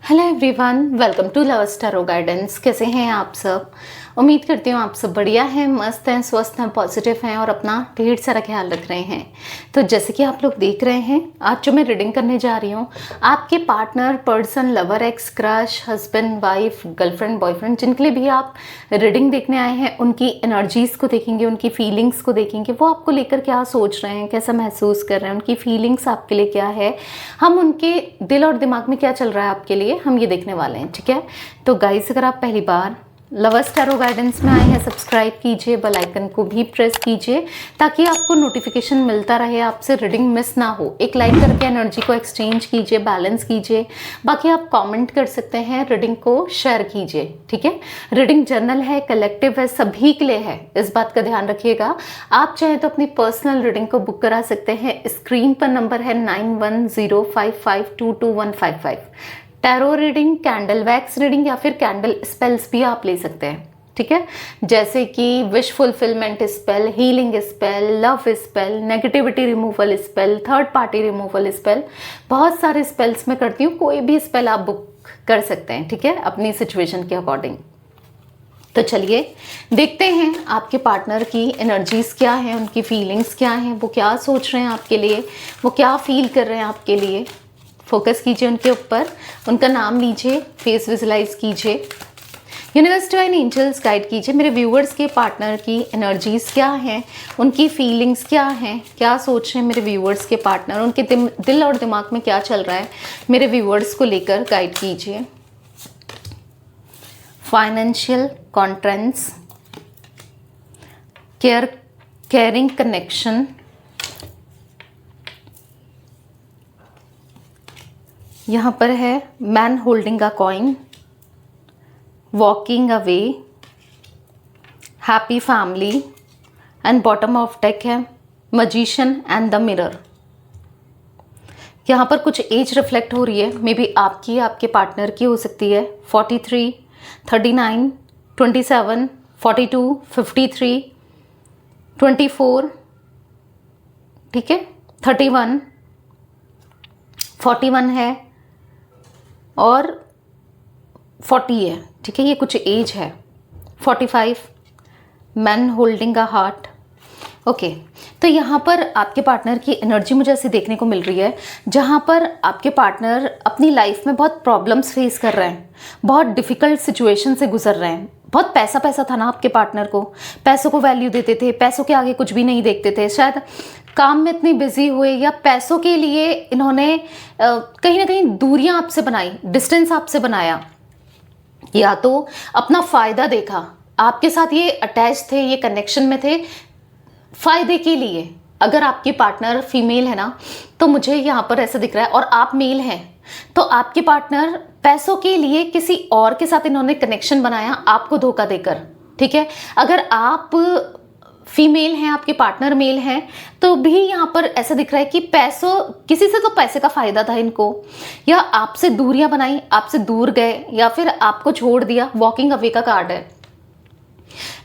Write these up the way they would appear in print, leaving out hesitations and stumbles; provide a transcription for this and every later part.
Hello everyone, welcome to lovers tarot guidance. कैसे हैं आप सब? उम्मीद करती हूँ आप सब बढ़िया हैं, मस्त हैं, स्वस्थ हैं, पॉजिटिव हैं और अपना ढेर सारा ख्याल रख रहे हैं। तो जैसे कि आप लोग देख रहे हैं, आज जो मैं रीडिंग करने जा रही हूँ, आपके partner, person, lover, x, crush, husband, wife, girlfriend, boyfriend, जिनके लिए भी आप रीडिंग देखने आए हैं, उनकी एनर्जीज़ को देखेंगे, उनकी फीलिंग्स को देखेंगे। वो आपको लेकर क्या सोच रहे हैं, कैसा महसूस कर रहे हैं, उनकी फीलिंग्स आपके लिए क्या है, हम उनके दिल और दिमाग में क्या चल रहा है आपके लिए, हम ये देखने वाले हैं। ठीक है, तो गाइस, अगर आप पहली बार लवर्स टैरो गाइडेंस में आए हैं, सब्सक्राइब कीजिए, बेल आइकन को भी प्रेस कीजिए ताकि आपको नोटिफिकेशन मिलता रहे, आपसे रीडिंग मिस ना हो। एक लाइक करके एनर्जी को एक्सचेंज कीजिए, बैलेंस कीजिए। बाकी आप कमेंट कर सकते हैं, रीडिंग को शेयर कीजिए। ठीक है, रीडिंग जर्नल है, कलेक्टिव है, सभी के लिए है, इस बात का ध्यान रखिएगा। आप चाहें तो अपनी पर्सनल रीडिंग को बुक करा सकते हैं। स्क्रीन पर नंबर है 9105522155। Tarot reading, candle wax reading या फिर कैंडल स्पेल्स भी आप ले सकते हैं। ठीक है, जैसे कि wish fulfilment spell, healing spell, love spell, negativity removal spell, third party removal spell, बहुत सारे स्पेल्स मैं करती हूँ। कोई भी स्पेल आप बुक कर सकते हैं, ठीक है, अपनी सिचुएशन के अकॉर्डिंग। तो चलिए देखते हैं आपके पार्टनर की एनर्जीज क्या हैं, उनकी फीलिंग्स क्या हैं, वो क्या सोच रहे हैं आपके लिए, वो क्या फील कर रहे हैं आपके लिए। फोकस कीजिए उनके ऊपर, उनका नाम लीजिए, फेस विजुलाइज कीजिए। यूनिवर्स डिवाइन एंजल्स गाइड कीजिए मेरे व्यूअर्स के पार्टनर की एनर्जीज क्या हैं, उनकी फीलिंग्स क्या हैं, क्या सोच रहे हैं मेरे व्यूअर्स के पार्टनर, उनके दिल और दिमाग में क्या चल रहा है, मेरे व्यूअर्स को लेकर गाइड कीजिए। फाइनेंशियल कॉन्ट्रेंट्स, केयरिंग कनेक्शन, यहाँ पर है man holding a coin, walking away, happy family and bottom of deck है मजिशियन एंड द मिरर। यहाँ पर कुछ एज रिफ्लेक्ट हो रही है, मे बी आपकी, आपके पार्टनर की हो सकती है। 43, 39, 27, 42, 53, 24, ठीक है, 31, 41 है और 40 है। ठीक है, ये कुछ एज है। 45, man holding a heart. Okay, तो यहाँ पर आपके पार्टनर की एनर्जी मुझे ऐसे देखने को मिल रही है जहाँ पर आपके पार्टनर अपनी लाइफ में बहुत प्रॉब्लम्स फेस कर रहे हैं, बहुत डिफ़िकल्ट सिचुएशन से गुजर रहे हैं। बहुत पैसा पैसा था ना आपके पार्टनर को, पैसों को वैल्यू देते थे, पैसों के आगे कुछ भी नहीं देखते थे। शायद काम में इतने बिजी हुए या पैसों के लिए इन्होंने कहीं ना कहीं दूरियां आपसे बनाई, डिस्टेंस आपसे बनाया, या तो अपना फ़ायदा देखा। आपके साथ ये अटैच थे, ये कनेक्शन में थे फ़ायदे के लिए। अगर आपकी पार्टनर फीमेल है ना, तो मुझे यहाँ पर ऐसा दिख रहा है, और आप मेल हैं तो आपके पार्टनर पैसों के लिए किसी और के साथ इन्होंने कनेक्शन बनाया, आपको धोखा देकर। ठीक है, अगर आप फीमेल हैं, आपके पार्टनर मेल हैं, तो भी यहाँ पर ऐसा दिख रहा है कि पैसों, किसी से तो पैसे का फायदा था इनको, या आपसे दूरियां बनाई, आपसे दूर गए, या फिर आपको छोड़ दिया। वॉकिंग अवे का कार्ड है।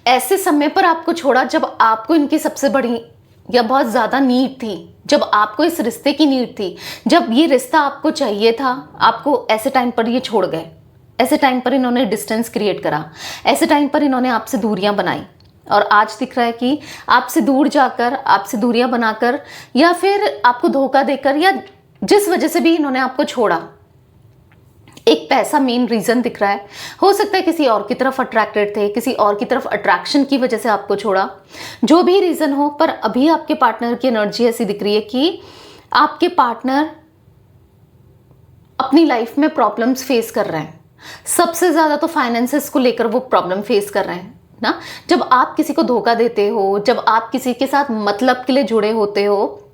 ऐसे समय पर आपको छोड़ा जब आपको इनकी सबसे बड़ी या बहुत ज़्यादा नीड थी, जब आपको इस रिश्ते की नीड थी, जब ये रिश्ता आपको चाहिए था, आपको ऐसे टाइम पर ये छोड़ गए। ऐसे टाइम पर इन्होंने डिस्टेंस क्रिएट करा, ऐसे टाइम पर इन्होंने आपसे दूरियां बनाई, और आज दिख रहा है कि आपसे दूर जाकर, आपसे दूरियां बनाकर, या फिर आपको धोखा देकर, या जिस वजह से भी इन्होंने आपको छोड़ा, एक पैसा मेन रीजन दिख रहा है। हो सकता है किसी और की तरफ अट्रैक्टेड थे, किसी और की तरफ अट्रैक्शन की वजह से आपको छोड़ा। जो भी रीजन हो, पर अभी आपके पार्टनर की एनर्जी ऐसी दिख रही है कि आपके पार्टनर अपनी लाइफ में प्रॉब्लम्स फेस कर रहे हैं। सबसे ज्यादा तो फाइनेंसेस को लेकर वो प्रॉब्लम फेस कर रहे हैं ना। जब आप किसी को धोखा देते हो, जब आप किसी के साथ मतलब के लिए जुड़े होते हो,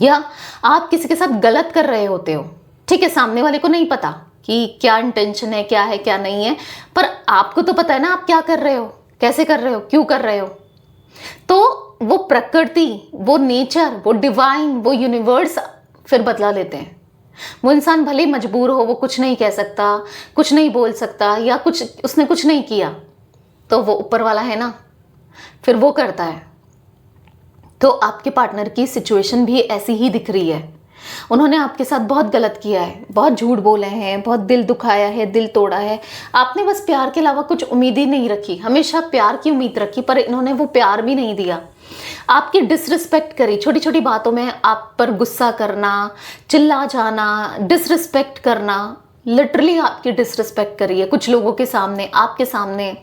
या आप किसी के साथ गलत कर रहे होते हो, ठीक है, सामने वाले को नहीं पता कि क्या इंटेंशन है, क्या है, क्या नहीं है, पर आपको तो पता है ना आप क्या कर रहे हो, कैसे कर रहे हो, क्यों कर रहे हो। तो वो प्रकृति, वो नेचर, वो डिवाइन, वो यूनिवर्स फिर बदला लेते हैं। वो इंसान भले मजबूर हो, वो कुछ नहीं कह सकता, कुछ नहीं बोल सकता, या कुछ उसने कुछ नहीं किया, तो वो ऊपर वाला है ना, फिर वो करता है। तो आपके पार्टनर की सिचुएशन भी ऐसी ही दिख रही है। उन्होंने आपके साथ बहुत गलत किया है, बहुत झूठ बोले हैं, बहुत दिल दुखाया है, दिल तोड़ा है। आपने बस प्यार के अलावा कुछ उम्मीद ही नहीं रखी, हमेशा प्यार की उम्मीद रखी, पर इन्होंने वो प्यार भी नहीं दिया। आपकी डिसरिस्पेक्ट करी, छोटी छोटी बातों में आप पर गुस्सा करना, चिल्ला जाना, डिसरिस्पेक्ट करना, लिटरली आपकी डिसरिस्पेक्ट करी है कुछ लोगों के सामने, आपके सामने।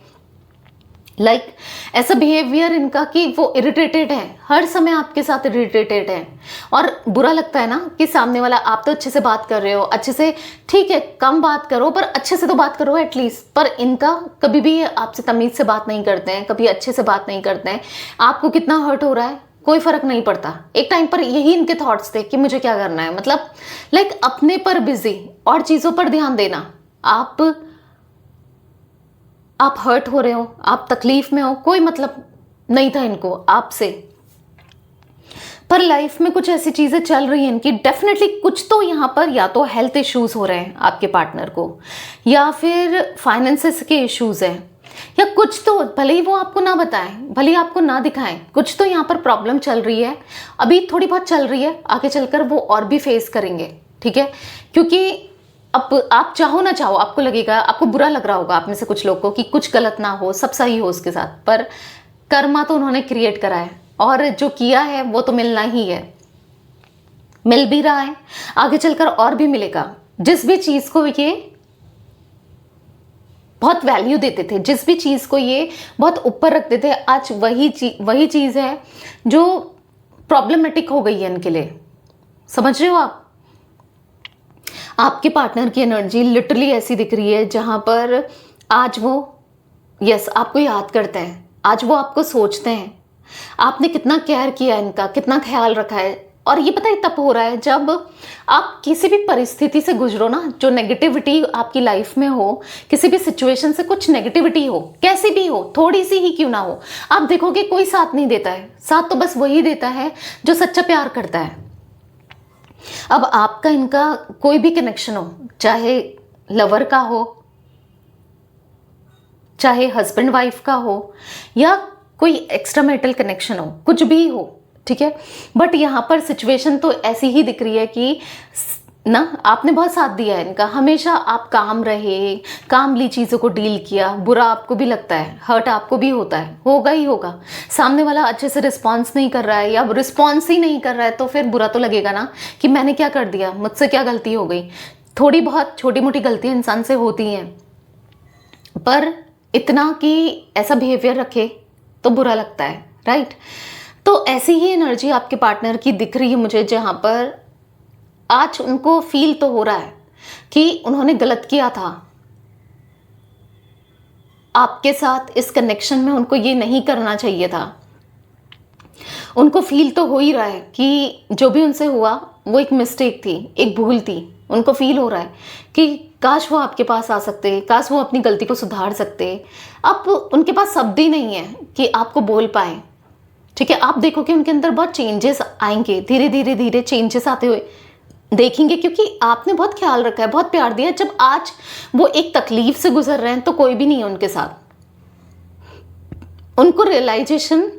ऐसा बिहेवियर इनका कि वो इरिटेटेड है, हर समय आपके साथ इरिटेटेड है। और बुरा लगता है ना कि सामने वाला, आप तो अच्छे से बात कर रहे हो, अच्छे से, ठीक है कम बात करो पर अच्छे से तो बात करो एटलीस्ट, पर इनका कभी भी आपसे तमीज से बात नहीं करते हैं, कभी अच्छे से बात नहीं करते हैं। आपको कितना हर्ट हो रहा है कोई फर्क नहीं पड़ता। एक टाइम पर यही इनके थॉट्स थे कि मुझे क्या करना है, मतलब अपने पर बिजी और चीजों पर ध्यान देना। आप हर्ट हो रहे हो, आप तकलीफ में हो, कोई मतलब नहीं था इनको आपसे। पर लाइफ में कुछ ऐसी चीजें चल रही हैं इनकी, डेफिनेटली कुछ तो यहाँ पर या तो हेल्थ इश्यूज हो रहे हैं आपके पार्टनर को, या फिर फाइनेंसेस के इश्यूज हैं, या कुछ तो, भले ही वो आपको ना बताएं, भले ही आपको ना दिखाएं, कुछ तो यहाँ पर प्रॉब्लम चल रही है। अभी थोड़ी बहुत चल रही है, आगे चलकर वो और भी फेस करेंगे, ठीक है। क्योंकि अब आप चाहो ना चाहो, आपको लगेगा, आपको बुरा लग रहा होगा आप में से कुछ लोग को कि कुछ गलत ना हो, सब सही हो उसके साथ, पर कर्मा तो उन्होंने क्रिएट करा है और जो किया है वो तो मिलना ही है, मिल भी रहा है, आगे चलकर और भी मिलेगा। जिस भी चीज को ये बहुत वैल्यू देते थे, जिस भी चीज को ये बहुत ऊपर रखते थे, आज वही चीज है जो प्रॉब्लमेटिक हो गई है इनके लिए। समझ रहे हो आप? आपके पार्टनर की एनर्जी लिटरली ऐसी दिख रही है जहां पर आज वो आपको याद करते हैं, आज वो आपको सोचते हैं, आपने कितना केयर किया इनका, कितना ख्याल रखा है। और ये पता है तब हो रहा है जब आप किसी भी परिस्थिति से गुजरो ना, जो नेगेटिविटी आपकी लाइफ में हो, किसी भी सिचुएशन से कुछ नेगेटिविटी हो, कैसी भी हो, थोड़ी सी ही क्यों ना हो, आप देखोगे कोई साथ नहीं देता है। साथ तो बस वही देता है जो सच्चा प्यार करता है। अब आपका इनका कोई भी कनेक्शन हो, चाहे लवर का हो, चाहे हस्बैंड वाइफ का हो, या कोई एक्स्ट्रा मैरिटल कनेक्शन हो, कुछ भी हो, ठीक है, बट यहाँ पर सिचुएशन तो ऐसी ही दिख रही है कि ना आपने बहुत साथ दिया है इनका, हमेशा आप काम रहे, कामली चीज़ों को डील किया। बुरा आपको भी लगता है, हर्ट आपको भी होता है, होगा ही होगा। सामने वाला अच्छे से रिस्पॉन्स नहीं कर रहा है या रिस्पॉन्स ही नहीं कर रहा है तो फिर बुरा तो लगेगा ना कि मैंने क्या कर दिया, मुझसे क्या गलती हो गई। थोड़ी बहुत छोटी मोटी गलतियाँ इंसान से होती हैं, पर इतना कि ऐसा बिहेवियर रखे तो बुरा लगता है, राइट। तो ऐसी ही एनर्जी आपके पार्टनर की दिख रही है मुझे, जहाँ पर आज उनको फील तो हो रहा है कि उन्होंने गलत किया था आपके साथ, इस कनेक्शन में उनको ये नहीं करना चाहिए था। उनको फील तो हो ही रहा है कि जो भी उनसे हुआ वो एक मिस्टेक थी, एक भूल थी। उनको फील हो रहा है कि काश वो आपके पास आ सकते, काश वो अपनी गलती को सुधार सकते। अब उनके पास शब्द ही नहीं है कि आपको बोल पाए, ठीक है। आप देखो कि उनके अंदर बहुत चेंजेस आएंगे, धीरे धीरे धीरे चेंजेस आते हुए देखेंगे, क्योंकि आपने बहुत ख्याल रखा है, बहुत प्यार दिया। जब आज वो एक तकलीफ से गुजर रहे हैं तो कोई भी नहीं है उनके साथ, उनको रियलाइजेशन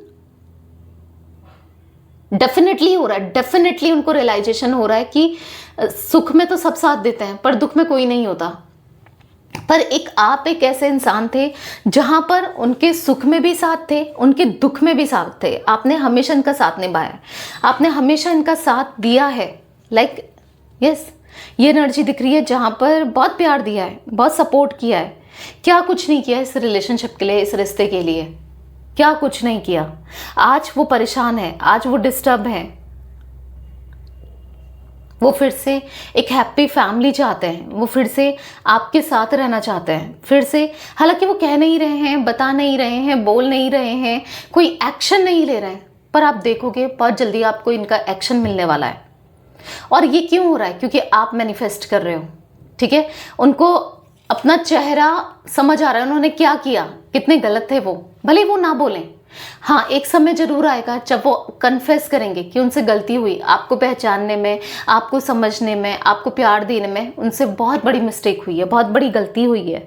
डेफिनेटली हो रहा है, डेफिनेटली उनको रियलाइजेशन हो रहा है कि सुख में तो सब साथ देते हैं पर दुख में कोई नहीं होता। पर आप एक ऐसे इंसान थे जहां पर उनके सुख में भी साथ थे, उनके दुख में भी साथ थे। आपने हमेशा इनका साथ निभाया, आपने हमेशा इनका साथ दिया है। यस, ये एनर्जी दिख रही है जहां पर बहुत प्यार दिया है, बहुत सपोर्ट किया है। क्या कुछ नहीं किया इस रिलेशनशिप के लिए, इस रिश्ते के लिए, क्या कुछ नहीं किया। आज वो परेशान है, आज वो डिस्टर्ब है, वो फिर से एक हैप्पी फैमिली चाहते हैं, वो फिर से आपके साथ रहना चाहते हैं फिर से। हालांकि वो कह नहीं रहे हैं, बता नहीं रहे हैं, बोल नहीं रहे हैं, कोई एक्शन नहीं ले रहे हैं, पर आप देखोगे बहुत जल्दी आपको इनका एक्शन मिलने वाला है। और ये क्यों हो रहा है? क्योंकि आप मैनिफेस्ट कर रहे हो, ठीक है। उनको अपना चेहरा समझ आ रहा है उन्होंने क्या किया, कितने गलत थे वो, भले वो ना बोलें। हाँ, एक समय जरूर आएगा जब वो कन्फेस करेंगे कि उनसे गलती हुई, आपको पहचानने में, आपको समझने में, आपको प्यार देने में उनसे बहुत बड़ी मिस्टेक हुई है, बहुत बड़ी गलती हुई है।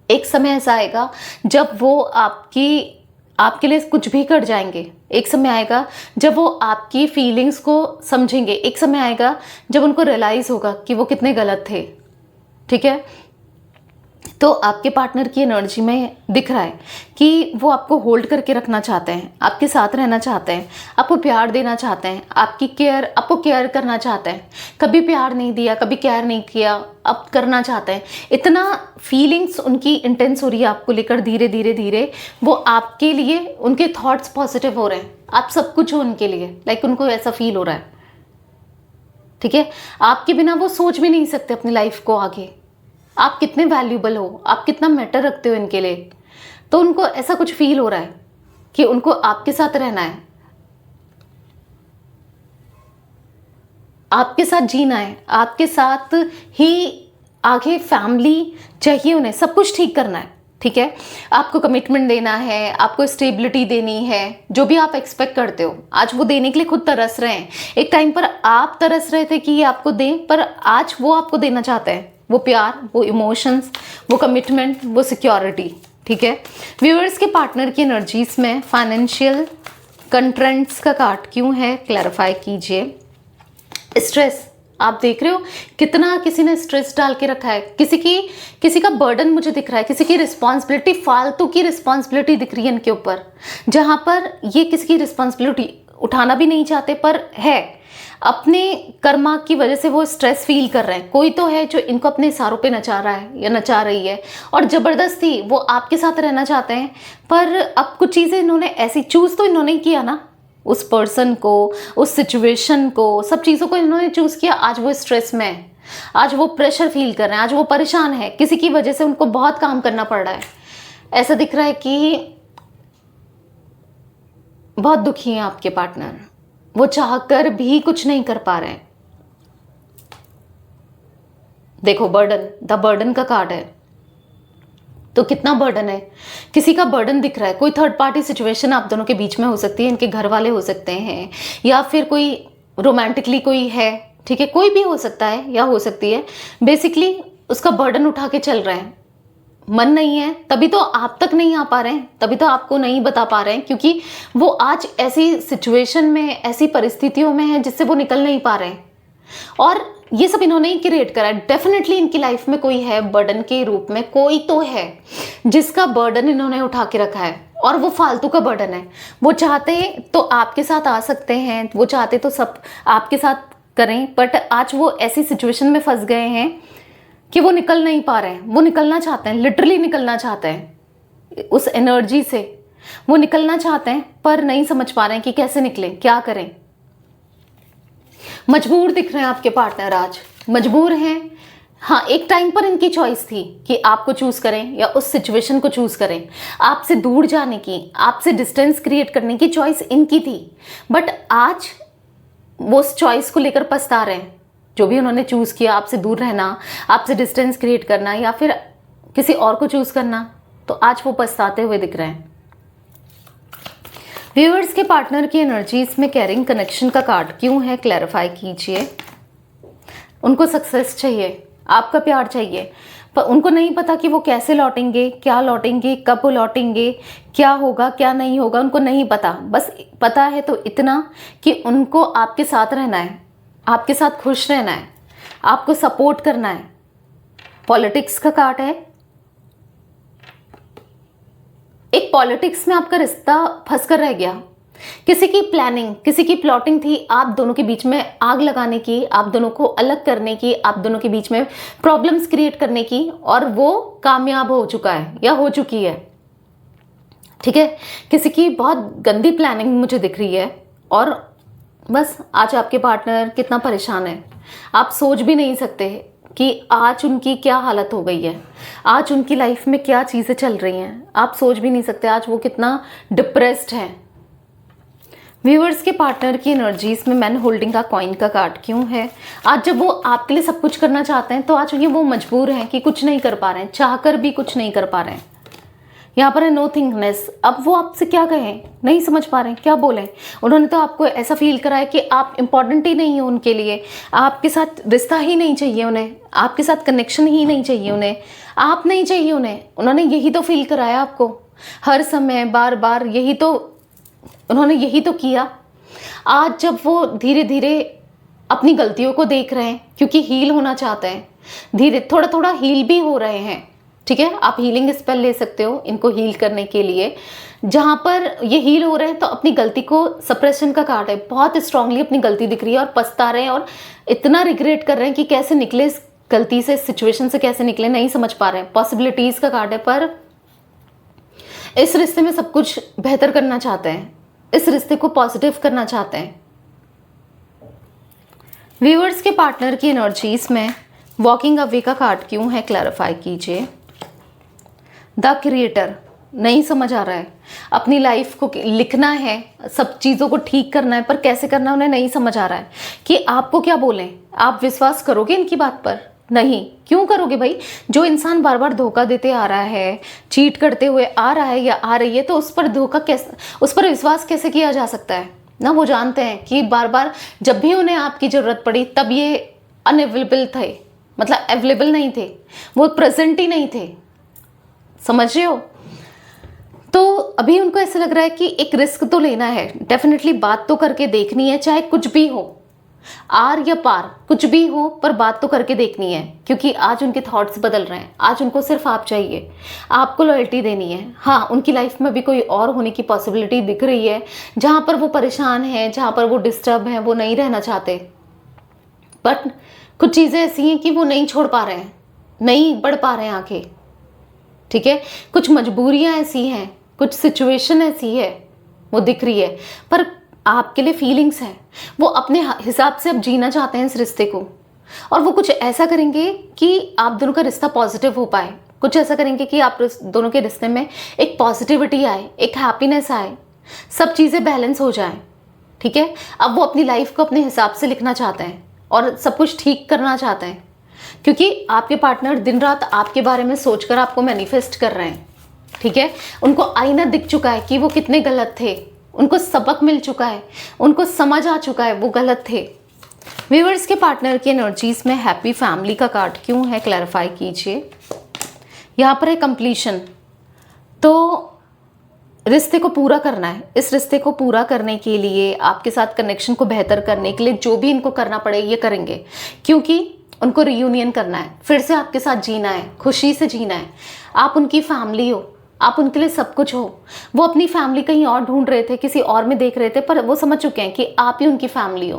एक समय ऐसा आएगा जब वो आपके लिए कुछ भी कर जाएंगे। एक समय आएगा जब वो आपकी फीलिंग्स को समझेंगे, एक समय आएगा जब उनको रियलाइज़ होगा कि वो कितने गलत थे। ठीक है, तो आपके पार्टनर की एनर्जी में दिख रहा है कि वो आपको होल्ड करके रखना चाहते हैं, आपके साथ रहना चाहते हैं, आपको प्यार देना चाहते हैं, आपको केयर करना चाहते हैं। कभी प्यार नहीं दिया, कभी केयर नहीं किया, अब करना चाहते हैं। इतना फीलिंग्स उनकी इंटेंस हो रही है आपको लेकर, धीरे धीरे धीरे वो आपके लिए, उनके थॉट्स पॉजिटिव हो रहे हैं, आप सब कुछ हो उनके लिए, लाइक उनको ऐसा फील हो रहा है। ठीक है, आपके बिना वो सोच भी नहीं सकते अपनी लाइफ को आगे। आप कितने वैल्यूबल हो, आप कितना मैटर रखते हो इनके लिए, तो उनको ऐसा कुछ फील हो रहा है कि उनको आपके साथ रहना है, आपके साथ जीना है, आपके साथ ही आगे फैमिली चाहिए उन्हें, सब कुछ ठीक करना है। ठीक है, आपको कमिटमेंट देना है, आपको स्टेबिलिटी देनी है, जो भी आप एक्सपेक्ट करते हो आज वो देने के लिए खुद तरस रहे हैं। एक टाइम पर आप तरस रहे थे कि ये आपको दें, पर आज वो आपको देना चाहते हैं, वो प्यार, वो इमोशंस, वो कमिटमेंट, वो सिक्योरिटी। ठीक है, व्यूअर्स के पार्टनर की एनर्जीज में फाइनेंशियल कंट्रेंट्स का कार्ड क्यों है, क्लैरिफाई कीजिए। स्ट्रेस, आप देख रहे हो कितना किसी ने स्ट्रेस डाल के रखा है, किसी का बर्डन मुझे दिख रहा है, किसी की रिस्पॉन्सिबिलिटी, फालतू की रिस्पॉन्सिबिलिटी दिख रही है इनके ऊपर, जहां पर ये किसी की रिस्पॉन्सिबिलिटी उठाना भी नहीं चाहते, पर है अपने कर्मा की वजह से वो स्ट्रेस फील कर रहे हैं। कोई तो है जो इनको अपने इशारों पे नचा रहा है या नचा रही है, और ज़बरदस्ती वो आपके साथ रहना चाहते हैं, पर अब कुछ चीज़ें इन्होंने ऐसी चूज़ तो इन्होंने ही किया ना, उस पर्सन को, उस सिचुएशन को, सब चीज़ों को इन्होंने चूज़ किया। आज वो स्ट्रेस में है, आज वो प्रेशर फील कर रहे हैं, आज वो परेशान है, किसी की वजह से उनको बहुत काम करना पड़ रहा है। ऐसा दिख रहा है कि बहुत दुखी हैं आपके पार्टनर, वो चाहकर भी कुछ नहीं कर पा रहे हैं। देखो बर्डन, द बर्डन का कार्ड है, तो कितना बर्डन है, किसी का बर्डन दिख रहा है। कोई थर्ड पार्टी सिचुएशन आप दोनों के बीच में हो सकती है, इनके घर वाले हो सकते हैं, या फिर कोई रोमांटिकली कोई है। ठीक है, कोई भी हो सकता है या हो सकती है। बेसिकली उसका बर्डन उठा के चल रहा है, मन नहीं है, तभी तो आप तक नहीं आ पा रहे हैं, तभी तो आपको नहीं बता पा रहे हैं, क्योंकि वो आज ऐसी सिचुएशन में, ऐसी परिस्थितियों में है जिससे वो निकल नहीं पा रहे हैं। और ये सब इन्होंने ही क्रिएट करा है। डेफिनेटली इनकी लाइफ में कोई है बर्डन के रूप में, कोई तो है जिसका बर्डन इन्होंने उठा के रखा है, और वो फालतू का बर्डन है। वो चाहते तो आपके साथ आ सकते हैं, वो चाहते तो सब आपके साथ करें, बट आज वो ऐसी सिचुएशन में फंस गए हैं कि वो निकल नहीं पा रहे हैं। वो निकलना चाहते हैं, लिटरली निकलना चाहते हैं उस एनर्जी से, वो निकलना चाहते हैं, पर नहीं समझ पा रहे हैं कि कैसे निकलें, क्या करें। मजबूर दिख रहे हैं आपके पार्टनर, आज मजबूर हैं। हाँ, एक टाइम पर इनकी चॉइस थी कि आपको चूज करें या उस सिचुएशन को चूज करें, आपसे दूर जाने की, आपसे डिस्टेंस क्रिएट करने की चॉइस इनकी थी, बट आज वो उस चॉइस को लेकर पछता रहे हैं। जो भी उन्होंने चूज किया, आपसे दूर रहना, आपसे डिस्टेंस क्रिएट करना, या फिर किसी और को चूज करना, तो आज वो पछताते हुए दिख रहे हैं। व्यूअर्स के पार्टनर की एनर्जीज में कैरिंग कनेक्शन का कार्ड क्यों है, क्लैरिफाई कीजिए। उनको सक्सेस चाहिए, आपका प्यार चाहिए, पर उनको नहीं पता कि वो कैसे लौटेंगे, क्या लौटेंगे, कब लौटेंगे, क्या होगा क्या नहीं होगा, उनको नहीं पता। बस पता है तो इतना कि उनको आपके साथ रहना है, आपके साथ खुश रहना है, आपको सपोर्ट करना है। पॉलिटिक्स का कार्ड है, एक पॉलिटिक्स में आपका रिश्ता फंस कर रह गया। किसी की प्लानिंग, किसी की प्लॉटिंग थी आप दोनों के बीच में आग लगाने की, आप दोनों को अलग करने की, आप दोनों के बीच में प्रॉब्लम्स क्रिएट करने की, और वो कामयाब हो चुका है या हो चुकी है। ठीक है, किसी की बहुत गंदी प्लानिंग मुझे दिख रही है, और बस आज आपके पार्टनर कितना परेशान है, आप सोच भी नहीं सकते कि आज उनकी क्या हालत हो गई है, आज उनकी लाइफ में क्या चीज़ें चल रही हैं, आप सोच भी नहीं सकते आज वो कितना डिप्रेस्ड है। व्यूअर्स के पार्टनर की एनर्जीज में मैन होल्डिंग का कॉइन का कार्ड क्यों है। आज जब वो आपके लिए सब कुछ करना चाहते हैं, तो आज ये वो मजबूर हैं कि कुछ नहीं कर पा रहे हैं, चाहकर भी कुछ नहीं कर पा रहे हैं। यहाँ पर है नो थिंकनेस। अब वो आपसे क्या कहें, नहीं समझ पा रहे हैं क्या बोलें। उन्होंने तो आपको ऐसा फील कराया कि आप इम्पॉर्टेंट ही नहीं हो उनके लिए, आपके साथ रिश्ता ही नहीं चाहिए उन्हें, आपके साथ कनेक्शन ही नहीं चाहिए उन्हें, आप नहीं चाहिए उन्हें। उन्होंने यही तो फील कराया आपको, हर समय बार बार यही तो उन्होंने यही तो किया। आज जब वो धीरे धीरे अपनी गलतियों को देख रहे हैं, क्योंकि हील होना चाहते हैं, धीरे थोड़ा थोड़ा हील भी हो रहे हैं, ठीक है। आप हीलिंग स्पेल ले सकते हो इनको हील करने के लिए। जहाँ पर ये हील हो रहे हैं तो अपनी गलती को, सप्रेशन का कार्ड है, बहुत स्ट्रांगली अपनी गलती दिख रही है और पछता रहे हैं और इतना रिग्रेट कर रहे हैं कि कैसे निकले इस गलती से, इस सिचुएशन से कैसे निकले, नहीं समझ पा रहे हैं। पॉसिबिलिटीज का कार्ड है, पर इस रिश्ते में सब कुछ बेहतर करना चाहते हैं, इस रिश्ते को पॉजिटिव करना चाहते हैं। व्यूअर्स के पार्टनर की एनर्जीज में वॉकिंग अवे का कार्ड क्यों है, क्लैरिफाई कीजिए। द क्रिएटर, नहीं समझ आ रहा है, अपनी लाइफ को लिखना है, सब चीज़ों को ठीक करना है, पर कैसे करना उन्हें नहीं समझ आ रहा है कि आपको क्या बोलें। आप विश्वास करोगे इनकी बात पर? नहीं। क्यों करोगे भाई? जो इंसान बार बार धोखा देते आ रहा है, चीट करते हुए आ रहा है या आ रही है, तो उस पर धोखा कैसे, उस पर विश्वास कैसे किया जा सकता है ना। वो जानते हैं कि बार बार जब भी उन्हें आपकी ज़रूरत पड़ी तब ये अनअवेलेबल थे, मतलब अवेलेबल नहीं थे, वो प्रेजेंट ही नहीं थे, समझ रहे हो। तो अभी उनको ऐसा लग रहा है कि एक रिस्क तो लेना है, डेफिनेटली बात तो करके देखनी है, चाहे कुछ भी हो, आर या पार, कुछ भी हो, पर बात तो करके देखनी है। क्योंकि आज उनके थॉट्स बदल रहे हैं, आज उनको सिर्फ आप चाहिए, आपको लॉयल्टी देनी है। हाँ, उनकी लाइफ में भी कोई और होने की पॉसिबिलिटी दिख रही है, जहाँ पर वो परेशान है, जहाँ पर वो डिस्टर्ब है, वो नहीं रहना चाहते, बट कुछ चीज़ें ऐसी हैं कि वो नहीं छोड़ पा रहे हैं, नहीं बढ़ पा रहे हैं आगे, ठीक है। कुछ मजबूरियाँ ऐसी हैं, कुछ सिचुएशन ऐसी है, वो दिख रही है, पर आपके लिए फीलिंग्स है। वो अपने हिसाब से अब जीना चाहते हैं इस रिश्ते को, और वो कुछ ऐसा करेंगे कि आप दोनों का रिश्ता पॉजिटिव हो पाए, कुछ ऐसा करेंगे कि आप दोनों के रिश्ते में एक पॉजिटिविटी आए, एक हैप्पीनेस आए, सब चीज़ें बैलेंस हो जाए, ठीक है। अब वो अपनी लाइफ को अपने हिसाब से लिखना चाहते हैं और सब कुछ ठीक करना चाहते हैं, क्योंकि आपके पार्टनर दिन रात आपके बारे में सोचकर आपको मैनिफेस्ट कर रहे हैं, ठीक है। उनको आईना दिख चुका है कि वो कितने गलत थे, उनको सबक मिल चुका है, उनको समझ आ चुका है वो गलत थे। व्यूअर्स के पार्टनर की एनर्जीज में हैप्पी फैमिली का कार्ड क्यों है, क्लैरिफाई कीजिए। यहाँ पर है कंप्लीशन, तो रिश्ते को पूरा करना है। इस रिश्ते को पूरा करने के लिए, आपके साथ कनेक्शन को बेहतर करने के लिए जो भी इनको करना पड़े ये करेंगे, क्योंकि उनको रियूनियन करना है, फिर से आपके साथ जीना है, खुशी से जीना है। आप उनकी फैमिली हो, आप उनके लिए सब कुछ हो। वो अपनी फैमिली कहीं और ढूंढ रहे थे, किसी और में देख रहे थे, पर वो समझ चुके हैं कि आप ही उनकी फैमिली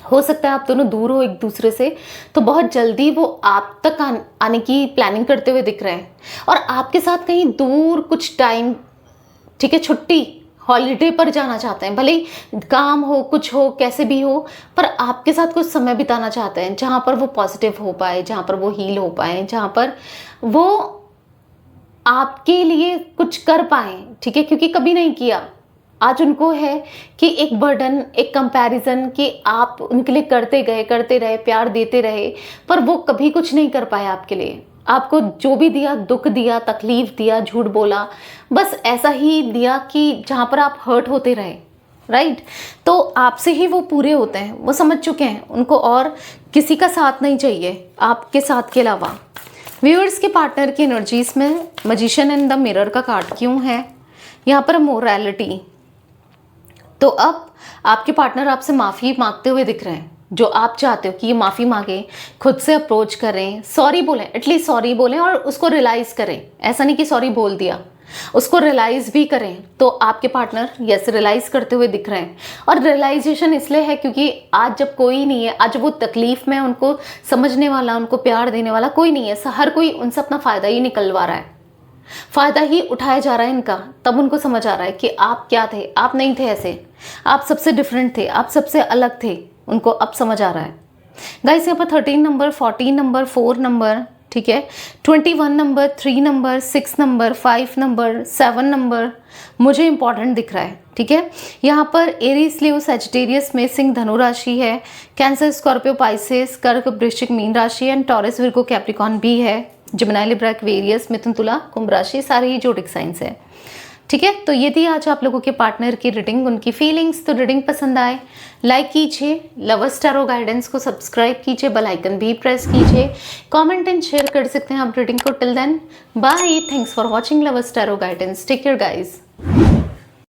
हो सकता है आप दोनों दूर हो एक दूसरे से, तो बहुत जल्दी वो आप तक आने की प्लानिंग करते हुए दिख रहे हैं, और आपके साथ कहीं दूर कुछ टाइम, ठीक है, छुट्टी, हॉलीडे पर जाना चाहते हैं। भले ही काम हो, कुछ हो, कैसे भी हो, पर आपके साथ कुछ समय बिताना चाहते हैं, जहाँ पर वो पॉजिटिव हो पाए, जहाँ पर वो हील हो पाए, जहाँ पर वो आपके लिए कुछ कर पाए, ठीक है, क्योंकि कभी नहीं किया। आज उनको है कि एक बर्डन, एक कंपैरिजन, कि आप उनके लिए करते गए, करते रहे, प्यार देते रहे, पर वो कभी कुछ नहीं कर पाए आपके लिए। आपको जो भी दिया, दुख दिया, तकलीफ दिया, झूठ बोला, बस ऐसा ही दिया कि जहाँ पर आप हर्ट होते रहे, राइट। तो आपसे ही वो पूरे होते हैं, वो समझ चुके हैं, उनको और किसी का साथ नहीं चाहिए आपके साथ के अलावा। व्यूअर्स के पार्टनर की एनर्जीज में मैजिशियन एंड द मिरर का कार्ड क्यों है, यहाँ पर मोरालिटी। तो अब आपके पार्टनर आपसे माफ़ी मांगते हुए दिख रहे हैं, जो आप चाहते हो कि ये माफ़ी मांगे, खुद से अप्रोच करें, सॉरी बोलें, एटलीस्ट सॉरी बोलें और उसको रियलाइज़ करें। ऐसा नहीं कि सॉरी बोल दिया, उसको रियलाइज़ भी करें। तो आपके पार्टनर यस रियलाइज़ करते हुए दिख रहे हैं, और रियलाइजेशन इसलिए है क्योंकि आज जब कोई नहीं है, आज वो तकलीफ़ में, उनको समझने वाला, उनको प्यार देने वाला कोई नहीं है, हर कोई उनसे अपना फ़ायदा ही निकलवा रहा है, फ़ायदा ही उठाया जा रहा है इनका। तब उनको समझ आ रहा है कि आप क्या थे, आप नहीं थे ऐसे, आप सबसे डिफरेंट थे, आप सबसे अलग थे। उनको अब समझ आ रहा है। गाइस यहाँ पर 13 नंबर, 14 नंबर, 4 नंबर, ठीक है, 21 number, 3 number, 6 number, 5 number, 7 number मुझे इंपॉर्टेंट दिख रहा है, ठीक है। यहाँ पर एरीज, लियो, सजिटेरियस में सिंह धनु राशि है, कैंसर, स्कॉर्पियो, पाइसेस, कर्क, वृश्चिक, मीन राशि एंड टॉरस, विर्गो, कैप्रिकॉन भी है, जिमिनी, लिब्रा, एक्वेरियस, मिथुन, तुला, कुंभ राशि, सारे ही जोडिक साइंस है, ठीक है, तो यदि आज आप लोगों के पार्टनर की रीडिंग, उनकी फीलिंग्स, तो रीडिंग पसंद आए लाइक कीजिए, लवर्स टैरो गाइडेंस को सब्सक्राइब कीजिए, बेल आइकन भी प्रेस कीजिए, कमेंट एंड शेयर कर सकते हैं आप रीडिंग को। Till then bye, thanks for watching lovers tarot guidance, take care guys.